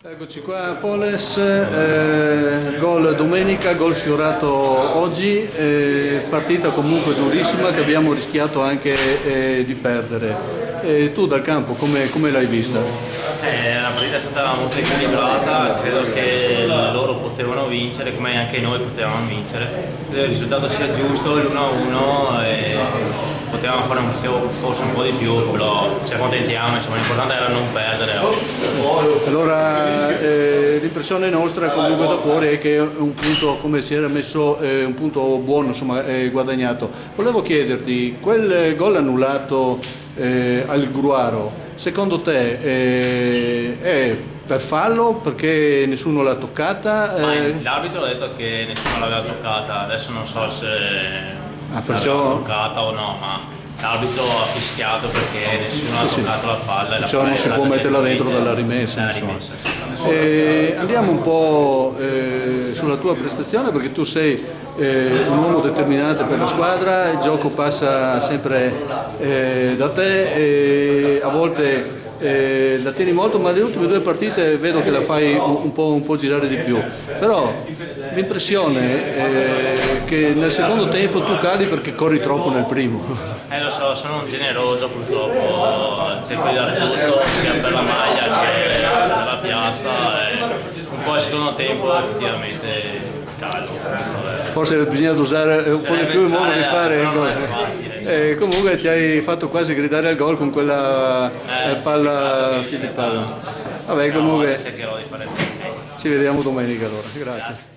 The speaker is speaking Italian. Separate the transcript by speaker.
Speaker 1: Eccoci qua, Poles, gol domenica, gol sfiorato oggi, partita comunque durissima che abbiamo rischiato anche di perdere. Tu dal campo come l'hai vista?
Speaker 2: La partita è stata molto equilibrata, credo che loro potevano vincere come anche noi potevamo vincere. Credo il risultato sia giusto, l'1-1 e potevamo fare forse un po' di più, però ci accontentiamo, insomma l'importante era non perdere.
Speaker 1: Allora l'impressione nostra comunque da fuori è che è un punto, come si era messo, un punto buono, insomma, guadagnato. Volevo chiederti, quel gol annullato al Gruaro, secondo te è per fallo perché nessuno l'ha toccata?
Speaker 2: L'arbitro ha detto che nessuno l'aveva toccata, adesso non so se
Speaker 1: perciò...
Speaker 2: l'aveva toccata o no, ma l'arbitro ha fischiato perché nessuno ha toccato la palla.
Speaker 1: Perciò non si può metterla dentro dalla rimessa. Andiamo un po' sulla tua prestazione, perché tu sei un uomo determinante per la squadra, il gioco passa sempre da te e a volte la tieni molto, ma le ultime due partite vedo che la fai un po' girare di più. Però l'impressione è che nel secondo tempo tu cali perché corri troppo nel primo.
Speaker 2: Lo so, sono un generoso purtroppo, cerco di dare tutto sia per la maglia che per la piazza e un po' il secondo tempo effettivamente calo.
Speaker 1: Forse bisogna usare un po' di più il modo di fare il gol. Comunque ci hai fatto quasi gridare al gol con quella palla filippana. Vabbè, comunque ci vediamo domenica allora. Grazie.